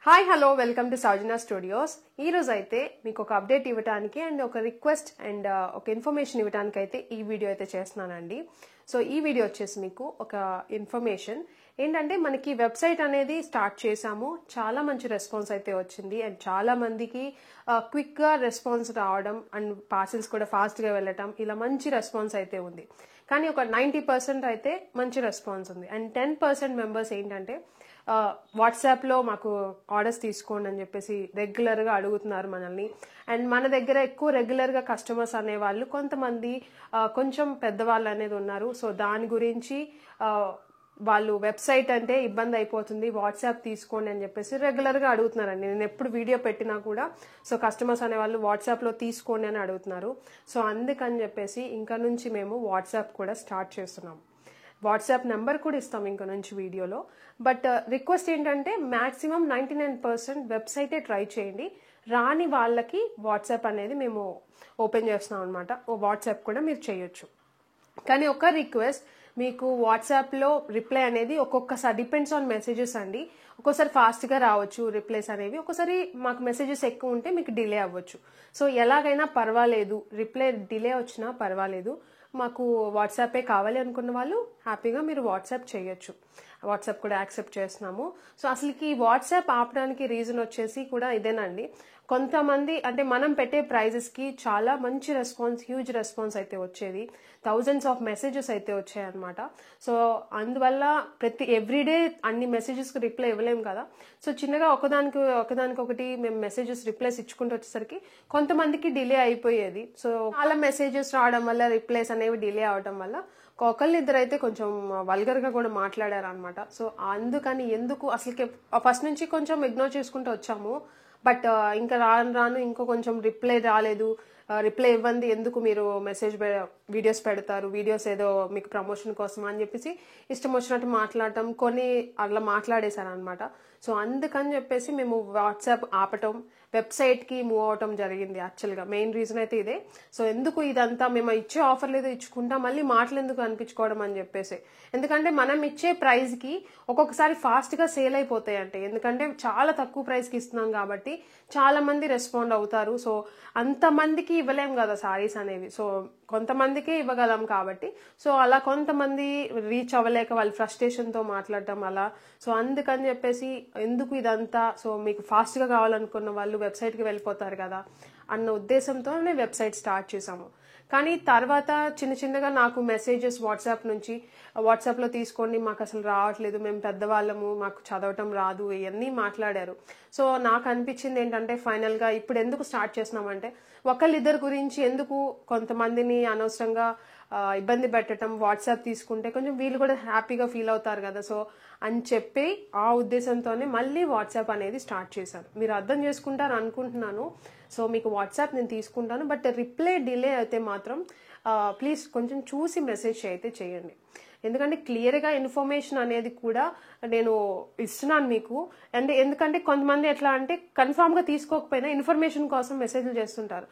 Hi hello welcome to Soujanya studios. ఈ రోజు అయితే మీకు ఒక అప్డేట్ ఇవ్వడానికి అండ్ ఒక రిక్వెస్ట్ అండ్ ఒక ఇన్ఫర్మేషన్ ఇవ్వడానికి అయితే ఈ వీడియో అయితే చేస్తున్నానండి. సో ఈ వీడియో వచ్చేసి మీకు ఒక ఇన్ఫర్మేషన్ ఏంటంటే మనకి వెబ్సైట్ అనేది స్టార్ట్ చేసాము. చాలా మంచి రెస్పాన్స్ అయితే వచ్చింది అండ్ చాలా మందికి క్విక్ గా రెస్పాన్స్ రావడం అండ్ పార్సిల్స్ కూడా ఫాస్ట్ గా వెళ్ళటం ఇలా మంచి రెస్పాన్స్ అయితే ఉంది. కానీ ఒక 90% అయితే మంచి రెస్పాన్స్ ఉంది అండ్ 10% మెంబర్స్ ఏంటంటే వాట్సాప్లో మాకు ఆర్డర్స్ తీసుకోండి అని చెప్పేసి రెగ్యులర్గా అడుగుతున్నారు మనల్ని. అండ్ మన దగ్గర ఎక్కువ రెగ్యులర్గా కస్టమర్స్ అనేవాళ్ళు కొంతమంది కొంచెం పెద్దవాళ్ళు అనేది ఉన్నారు. సో దాని గురించి వాళ్ళు వెబ్సైట్ అంటే ఇబ్బంది అయిపోతుంది, వాట్సాప్ తీసుకోండి అని చెప్పేసి రెగ్యులర్గా అడుగుతున్నారండి. నేను ఎప్పుడు వీడియో పెట్టినా కూడా సో కస్టమర్స్ అనేవాళ్ళు వాట్సాప్లో తీసుకోండి అని అడుగుతున్నారు. సో అందుకని చెప్పేసి ఇంకా నుంచి మేము వాట్సాప్ కూడా స్టార్ట్ చేస్తున్నాం. వాట్సాప్ నెంబర్ కూడా ఇస్తాం ఇంకా నుంచి వీడియోలో. బట్ రిక్వెస్ట్ ఏంటంటే మ్యాక్సిమం 99% వెబ్సైటే ట్రై చేయండి. రాని వాళ్ళకి వాట్సాప్ అనేది మేము ఓపెన్ చేస్తున్నాం అనమాట. వాట్సాప్ కూడా మీరు చేయొచ్చు. కానీ ఒక రిక్వెస్ట్, మీకు వాట్సాప్లో రిప్లై అనేది ఒక్కొక్కసారి డిపెండ్స్ ఆన్ మెసేజెస్ అండి. ఒక్కోసారి ఫాస్ట్గా రావచ్చు రిప్లైస్ అనేవి, ఒక్కోసారి మాకు మెసేజెస్ ఎక్కువ ఉంటే మీకు డిలే అవ్వచ్చు. సో ఎలాగైనా పర్వాలేదు, రిప్లై డిలే వచ్చినా పర్వాలేదు, మాకు వాట్సాపే కావాలి అనుకున్న వాళ్ళు హ్యాపీగా మీరు వాట్సాప్ చేయొచ్చు. వాట్సాప్ కూడా యాక్సెప్ట్ చేస్తున్నాము. సో అసలుకి వాట్సాప్ ఆపడానికి రీజన్ వచ్చేసి కూడా ఇదేనండి. కొంతమంది అంటే మనం పెట్టే ప్రైజెస్కి చాలా మంచి రెస్పాన్స్, హ్యూజ్ రెస్పాన్స్ అయితే వచ్చేది. థౌజండ్స్ ఆఫ్ మెసేజెస్ అయితే వచ్చాయి అనమాట. సో అందువల్ల ఎవ్రీడే అన్ని మెసేజెస్కి రిప్లై ఇవ్వలేము కదా. సో చిన్నగా ఒకదానికొకటి మేము మెసేజెస్ రిప్లైస్ ఇచ్చుకుంటూ వచ్చేసరికి కొంతమందికి డిలే అయిపోయేది. సో చాలా మెసేజెస్ రావడం వల్ల రిప్లైస్ అనేవి డిలే అవడం వల్ల ఒకళ్ళిద్దరు అయితే కొంచెం వల్గర్గా కూడా మాట్లాడారు అనమాట. సో అందుకని అసలుకి ఫస్ట్ నుంచి కొంచెం ఇగ్నోర్ చేసుకుంటూ వచ్చాము. బట్ ఇంకా రాను ఇంకో కొంచెం రిప్లై రాలేదు, రిప్లై ఇవ్వండి, ఎందుకు మీరు వీడియోస్ పెడతారు, వీడియోస్ ఏదో మీకు ప్రమోషన్ కోసం అని చెప్పేసి ఇష్టం వచ్చినట్టు మాట్లాడటం కొన్ని అట్లా మాట్లాడేశారు అనమాట. సో అందుకని చెప్పేసి మేము వాట్సాప్ ఆపటం, వెబ్సైట్కి మూవ్ అవటం జరిగింది. యాక్చువల్గా మెయిన్ రీజన్ అయితే ఇదే. సో ఎందుకు ఇదంతా మేము ఇచ్చే ఆఫర్ లేదో ఇచ్చుకుంటా మళ్ళీ మాటలు ఎందుకు అనిపించుకోవడం అని చెప్పేసి. ఎందుకంటే మనం ఇచ్చే ప్రైస్కి ఒక్కొక్కసారి ఫాస్ట్గా సేల్ అయిపోతాయి అంటే, ఎందుకంటే చాలా తక్కువ ప్రైస్కి ఇస్తున్నాం కాబట్టి చాలా మంది రెస్పాండ్ అవుతారు. సో అంతమందికి ఇవ్వలేం కదా సారీస్ అనేవి. సో కొంతమందికే ఇవ్వగలం కాబట్టి సో అలా కొంతమంది రీచ్ అవ్వలేక వాళ్ళు ఫ్రస్ట్రేషన్తో మాట్లాడటం అలా. సో అందుకని చెప్పేసి ఎందుకు ఇదంతా, సో మీకు ఫాస్ట్గా కావాలనుకున్న వాళ్ళు వెబ్సైట్కి వెళ్ళిపోతారు కదా అన్న ఉద్దేశంతోనే వెబ్సైట్ స్టార్ట్ చేసాము. కానీ తర్వాత చిన్నగా నాకు మెసేజెస్ వాట్సాప్లో తీసుకోండి, మాకు అసలు రావట్లేదు, మేము పెద్దవాళ్ళము, మాకు చదవటం రాదు, ఇవన్నీ మాట్లాడారు. సో నాకు అనిపించింది ఏంటంటే ఫైనల్గా ఇప్పుడు ఎందుకు స్టార్ట్ చేస్తున్నామంటే ఒకళ్ళిద్దరి గురించి ఎందుకు కొంతమందిని అనవసరంగా ఇబ్బంది పెట్టడం, వాట్సాప్ తీసుకుంటే కొంచెం వీళ్ళు కూడా హ్యాపీగా ఫీల్ అవుతారు కదా. సో అని చెప్పి ఆ ఉద్దేశంతోనే మళ్ళీ వాట్సాప్ అనేది స్టార్ట్ చేశాను. మీరు అర్థం చేసుకుంటారు అనుకుంటున్నాను. సో మీకు వాట్సాప్ నేను తీసుకుంటాను, బట్ రిప్లై డిలే అయితే మాత్రం ప్లీజ్ కొంచెం చూసి మెసేజ్ అయితే చేయండి. ఎందుకంటే క్లియర్గా ఇన్ఫర్మేషన్ అనేది కూడా నేను ఇస్తున్నాను మీకు. అండ్ ఎందుకంటే కొంతమంది ఎట్లా అంటే కన్ఫామ్గా తీసుకోకపోయినా ఇన్ఫర్మేషన్ కోసం మెసేజ్లు చేస్తుంటారు.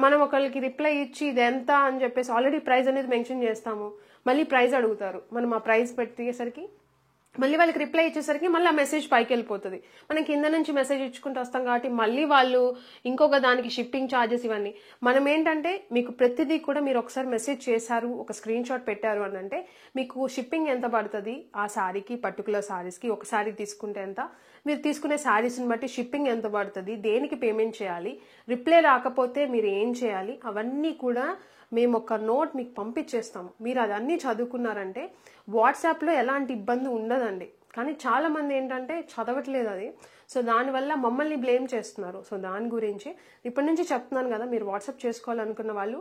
మనం ఒకరికి రిప్లై ఇచ్చి ఇది ఎంత అని చెప్పేసి ఆల్రెడీ ప్రైస్ అనేది మెన్షన్ చేస్తాము, మళ్ళీ ప్రైస్ అడుగుతారు. మనం ఆ ప్రైస్ పెట్టేసరికి మళ్ళీ వాళ్ళకి రిప్లై ఇచ్చేసరికి మళ్ళీ ఆ మెసేజ్ పైకి వెళ్ళిపోతుంది. మనం కింద నుంచి మెసేజ్ ఇచ్చుకుంటూ వస్తాం కాబట్టి మళ్ళీ వాళ్ళు ఇంకొక దానికి షిప్పింగ్ ఛార్జెస్ ఇవన్నీ. మనం ఏంటంటే మీకు ప్రతిదీ కూడా మీరు ఒకసారి మెసేజ్ చేశారు, ఒక స్క్రీన్ షాట్ పెట్టారు అని అంటే మీకు షిప్పింగ్ ఎంత పడుతుంది ఆ శారీకి, పర్టికులర్ శారీస్కి, ఒక శారీ తీసుకుంటే ఎంత, మీరు తీసుకునే శారీస్ని బట్టి షిప్పింగ్ ఎంత పడుతుంది, దేనికి పేమెంట్ చేయాలి, రిప్లై రాకపోతే మీరు ఏం చేయాలి, అవన్నీ కూడా మేము ఒక నోట్ మీకు పంపించేస్తాము. మీరు అదన్నీ చదువుకున్నారంటే వాట్సాప్లో ఎలాంటి ఇబ్బంది ఉండదండి. కానీ చాలా మంది ఏంటంటే చదవట్లేదు అది. సో దానివల్ల మమ్మల్ని బ్లేమ్ చేస్తున్నారు. సో దాని గురించి ఇప్పటి నుంచి చెప్తున్నాను కదా, మీరు వాట్సాప్ చేసుకోవాలనుకున్న వాళ్ళు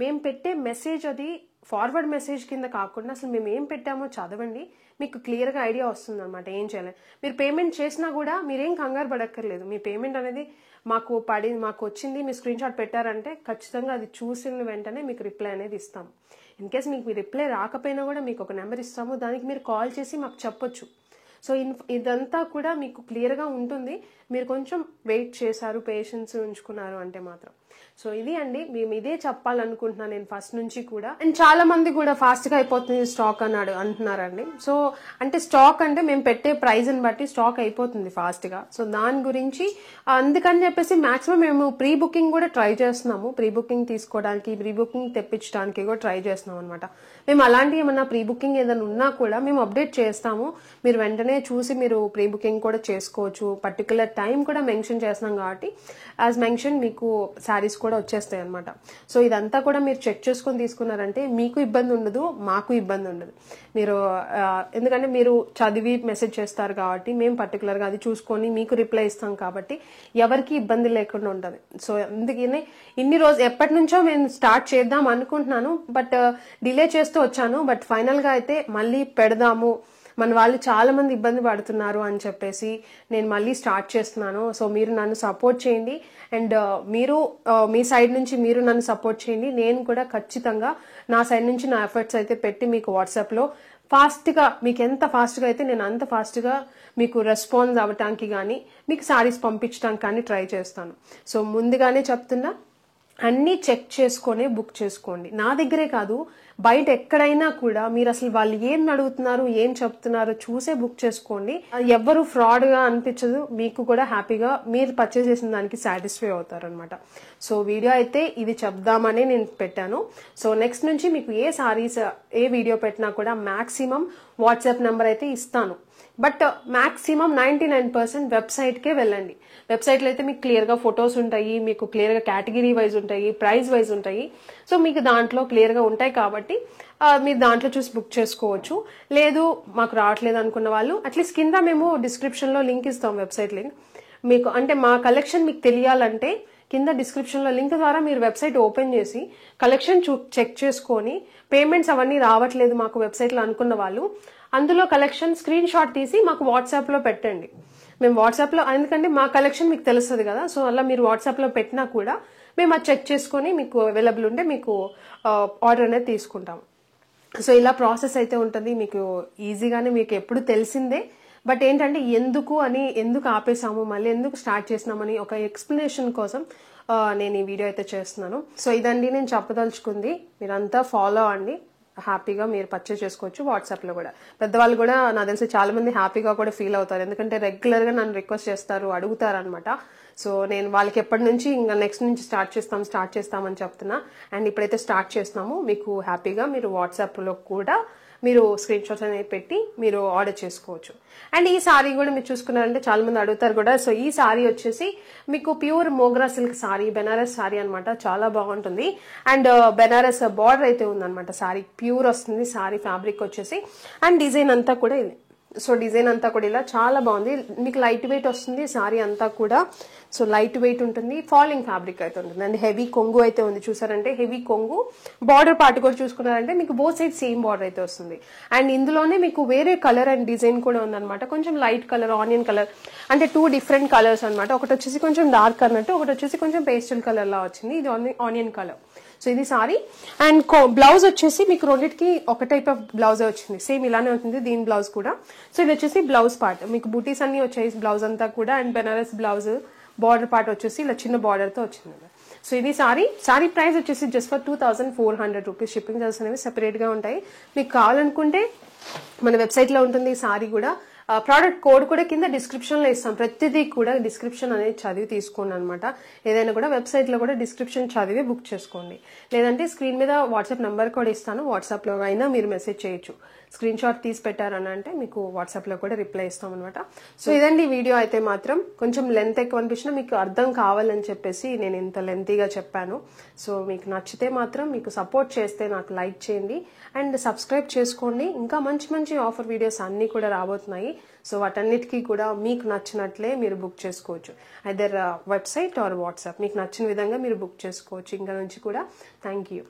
మేము పెట్టే మెసేజ్ అది ఫార్వర్డ్ మెసేజ్ కింద కాకుండా అసలు మేము ఏం పెట్టామో చదవండి, మీకు క్లియర్గా ఐడియా వస్తుంది అనమాట ఏం చేయాలి. మీరు పేమెంట్ చేసినా కూడా మీరేం కంగారు పడక్కర్లేదు. మీ పేమెంట్ అనేది మాకు వచ్చింది, మీ స్క్రీన్ షాట్ పెట్టారంటే ఖచ్చితంగా అది చూసిన వెంటనే మీకు రిప్లై అనేది ఇస్తాము. ఇన్ కేస్ మీకు రిప్లై రాకపోయినా కూడా మీకు ఒక నెంబర్ ఇస్తాము, దానికి మీరు కాల్ చేసి మాకు చెప్పొచ్చు. సో ఇదంతా కూడా మీకు క్లియర్గా ఉంటుంది. మీరు కొంచెం వెయిట్ చేశారు, పేషెన్స్ ఉంచుకున్నారు అంటే మాత్రం సో ఇది అండి, మేము ఇదే చెప్పాలనుకుంటున్నాను నేను ఫస్ట్ నుంచి కూడా. అండ్ చాలా మంది కూడా ఫాస్ట్ గా అయిపోతుంది స్టాక్ అన్నాడు అంటున్నారండి. సో అంటే స్టాక్ అంటే మేము పెట్టే ప్రైస్ ని బట్టి స్టాక్ అయిపోతుంది ఫాస్ట్ గా. సో దాని గురించి అందుకని చెప్పేసి మాక్సిమం మేము ప్రీ బుకింగ్ కూడా ట్రై చేస్తున్నాము. ప్రీ బుకింగ్ తీసుకోవడానికి, ప్రీ బుకింగ్ తెప్పించడానికి కూడా ట్రై చేస్తున్నాం అనమాట. మేము అలాంటి ఏమన్నా ప్రీ బుకింగ్ ఏదైనా ఉన్నా కూడా మేము అప్డేట్ చేస్తాము. మీరు వెంటనే చూసి మీరు ప్రీ బుకింగ్ కూడా చేసుకోవచ్చు. పర్టికులర్ టైం కూడా మెన్షన్ చేస్తున్నాం కాబట్టి యాజ్ మెన్షన్ మీకు శారీస్ కూడా వచ్చేస్తాయి అనమాట. సో ఇదంతా కూడా మీరు చెక్ చేసుకొని తీసుకున్నారంటే మీకు ఇబ్బంది ఉండదు, మాకు ఇబ్బంది ఉండదు. మీరు ఎందుకంటే మీరు చదివి మెసేజ్ చేస్తారు కాబట్టి మేము పర్టికులర్గా అది చూసుకొని మీకు రిప్లై ఇస్తాం కాబట్టి ఎవరికి ఇబ్బంది లేకుండా ఉంటుంది. సో అందుకనే ఇన్ని రోజు ఎప్పటి నుంచో నేను స్టార్ట్ చేద్దాం అనుకుంటున్నాను, బట్ డిలే చేస్తూ వచ్చాను. బట్ ఫైనల్గా అయితే మళ్ళీ పెడదాము, మన వాళ్ళు చాలా మంది ఇబ్బంది పడుతున్నారు అని చెప్పేసి నేను మళ్ళీ స్టార్ట్ చేస్తున్నాను. సో మీరు నన్ను సపోర్ట్ చేయండి అండ్ మీరు మీ సైడ్ నుంచి మీరు నన్ను సపోర్ట్ చేయండి. నేను కూడా ఖచ్చితంగా నా సైడ్ నుంచి నా ఎఫర్ట్స్ అయితే పెట్టి మీకు వాట్సాప్లో ఫాస్ట్గా, మీకు ఎంత ఫాస్ట్గా అయితే నేను అంత ఫాస్ట్గా మీకు రెస్పాన్స్ అవ్వటానికి కానీ మీకు శారీస్ పంపించడానికి కానీ ట్రై చేస్తాను. సో ముందుగానే చెప్తున్నా, అన్నీ చెక్ చేసుకొని బుక్ చేసుకోండి. నా దగ్గరే కాదు, బయట ఎక్కడైనా కూడా మీరు అసలు వాళ్ళు ఏం అడుగుతున్నారు, ఏం చెప్తున్నారు చూసే బుక్ చేసుకోండి. ఎవ్వరు ఫ్రాడ్ గా అనిపించదు, మీకు కూడా హ్యాపీగా మీరు పర్చేస్ చేసిన దానికి సాటిస్ఫై అవుతారు అనమాట. సో వీడియో అయితే ఇది చెప్దామని నేను పెట్టాను. సో నెక్స్ట్ నుంచి మీకు ఏ సారీస్ ఏ వీడియో పెట్టినా కూడా మాక్సిమం వాట్సాప్ నెంబర్ అయితే ఇస్తాను. బట్ మాక్సిమం 99% వెబ్సైట్కే వెళ్ళండి. వెబ్సైట్లో అయితే మీకు క్లియర్గా ఫొటోస్ ఉంటాయి, మీకు క్లియర్గా కేటగిరీ వైజ్ ఉంటాయి, ప్రైస్ వైజ్ ఉంటాయి. సో మీకు దాంట్లో క్లియర్గా ఉంటాయి కాబట్టి మీరు దాంట్లో చూసి బుక్ చేసుకోవచ్చు. లేదు మాకు రావట్లేదు అనుకున్న వాళ్ళు అట్లీస్ట్ కింద మేము డిస్క్రిప్షన్లో లింక్ ఇస్తాం, వెబ్సైట్ లింక్. మీకు అంటే మా కలెక్షన్ మీకు తెలియాలంటే కింద డిస్క్రిప్షన్లో లింక్ ద్వారా మీరు వెబ్సైట్ ఓపెన్ చేసి కలెక్షన్ చెక్ చేసుకొని పేమెంట్స్ అవన్నీ రావట్లేదు మాకు వెబ్సైట్లో అనుకున్న వాళ్ళు అందులో కలెక్షన్ స్క్రీన్ షాట్ తీసి మాకు వాట్సాప్లో పెట్టండి. మేము వాట్సాప్లో, ఎందుకంటే మా కలెక్షన్ మీకు తెలుస్తుంది కదా, సో అలా మీరు వాట్సాప్లో పెట్టినా కూడా మేము అది చెక్ చేసుకొని మీకు అవైలబుల్ ఉంటే మీకు ఆర్డర్ అనేది తీసుకుంటాం. సో ఇలా ప్రాసెస్ అయితే ఉంటుంది. మీకు ఈజీగానే మీకు ఎప్పుడు తెలిసిందే. బట్ ఏంటంటే ఎందుకు ఆపేసాము, మళ్ళీ ఎందుకు స్టార్ట్ చేసినామని ఒక ఎక్స్ప్లెనేషన్ కోసం నేను ఈ వీడియో అయితే చేస్తున్నాను. సో ఇదండి నేను చెప్పదలుచుకుంది. మీరంతా ఫాలో అవ్వండి, హ్యాపీగా మీరు పర్చేస్ చేసుకోవచ్చు. వాట్సాప్లో కూడా పెద్దవాళ్ళు కూడా నాకు తెలిసి చాలా మంది హ్యాపీగా కూడా ఫీల్ అవుతారు, ఎందుకంటే రెగ్యులర్గా నన్ను రిక్వెస్ట్ చేస్తారు, అడుగుతారు అనమాట. సో నేను వాళ్ళకి ఎప్పటి నుంచి ఇంకా నెక్స్ట్ నుంచి స్టార్ట్ చేస్తామని చెప్తున్నా. అండ్ ఇప్పుడైతే స్టార్ట్ చేస్తున్నాము. మీకు హ్యాపీగా మీరు వాట్సాప్లో కూడా మీరు స్క్రీన్ షాట్స్ అనేవి పెట్టి మీరు ఆర్డర్ చేసుకోవచ్చు. అండ్ ఈ సారీ కూడా మీరు చూసుకున్నారంటే చాలా మంది అడుగుతారు కూడా. సో ఈ సారీ వచ్చేసి మీకు ప్యూర్ మోగ్రా సిల్క్ సారీ, బెనారస్ సారీ అనమాట. చాలా బాగుంటుంది. అండ్ బెనారస్ బార్డర్ అయితే ఉందన్నమాట. సారీ ప్యూర్ వస్తుంది, సారీ ఫ్యాబ్రిక్ వచ్చేసి. అండ్ డిజైన్ అంతా కూడా ఇది. సో డిజైన్ అంతా కూడా ఇలా చాలా బాగుంది. మీకు లైట్ వెయిట్ వస్తుంది సారీ అంతా కూడా. సో లైట్ వెయిట్ ఉంటుంది, ఫాలింగ్ ఫ్యాబ్రిక్ అయితే ఉంటుంది. అండ్ హెవీ కొంగు అయితే ఉంది, చూసారంటే హెవీ కొంగు. బార్డర్ పార్ట్ కూడా చూసుకున్నారంటే మీకు బోత్ సైడ్ సేమ్ బార్డర్ అయితే వస్తుంది. అండ్ ఇందులోనే మీకు వేరే కలర్ అండ్ డిజైన్ కూడా ఉందన్నమాట. కొంచెం లైట్ కలర్, ఆనియన్ కలర్, అంటే 2 డిఫరెంట్ కలర్స్ అనమాట. ఒకటి వచ్చేసి కొంచెం డార్క్ అన్నట్టు, ఒకటి వచ్చేసి కొంచెం పేస్టల్ కలర్ లా వచ్చింది. ఇది ఆనియన్ కలర్. సో ఇది సారీ. అండ్ బ్లౌజ్ వచ్చేసి మీకు రెండింటికి ఒక టైప్ ఆఫ్ బ్లౌజ్ వచ్చింది, సేమ్ ఇలానే ఉంటుంది దీని బ్లౌజ్ కూడా. సో ఇది వచ్చేసి బ్లౌజ్ పార్ట్, మీకు బూటీస్ అన్ని వచ్చాయి బ్లౌజ్ అంతా కూడా. And Banaras blouse border part వచ్చేసి ఇలా చిన్న బార్డర్ తో వచ్చింది. సో ఇది సారీ ప్రైస్ వచ్చేసి just for 2400 rupees. Shipping charges అనేవి సెపరేట్ గా ఉంటాయి. మీకు కావాలనుకుంటే మన వెబ్సైట్ లో ఉంటుంది ఈ సారీ కూడా. ప్రోడక్ట్ కోడ్ కూడా కింద డిస్క్రిప్షన్ లో ఇస్తాం. ప్రతిదీ కూడా డిస్క్రిప్షన్ అనేది చదివి తీసుకోండి అనమాట. ఏదైనా కూడా వెబ్సైట్ లో కూడా డిస్క్రిప్షన్ చదివి బుక్ చేసుకోండి. లేదంటే స్క్రీన్ మీద వాట్సాప్ నెంబర్ కూడా ఇస్తాను, వాట్సాప్ లో అయినా మీరు మెసేజ్ చేయొచ్చు. స్క్రీన్ షాట్ తీసి పెట్టారని అంటే మీకు వాట్సాప్ లో కూడా రిప్లై ఇస్తాం అనమాట. సో ఇదండి వీడియో అయితే మాత్రం కొంచెం లెంత్ ఎక్కువ అనిపించినా మీకు అర్థం కావాలని చెప్పేసి నేను ఇంత లెంతీగా చెప్పాను. సో మీకు నచ్చితే మాత్రం మీకు సపోర్ట్ చేస్తే నాకు లైక్ చేయండి అండ్ సబ్స్క్రైబ్ చేసుకోండి. ఇంకా మంచి మంచి ఆఫర్ వీడియోస్ అన్ని కూడా రాబోతున్నాయి. సో వాటన్నిటికీ కూడా మీకు నచ్చినట్లే మీరు బుక్ చేసుకోవచ్చు. ఐదర్ వెబ్సైట్ ఆర్ వాట్సాప్, మీకు నచ్చిన విధంగా మీరు బుక్ చేసుకోవచ్చు ఇంకా నుంచి కూడా. Thank you.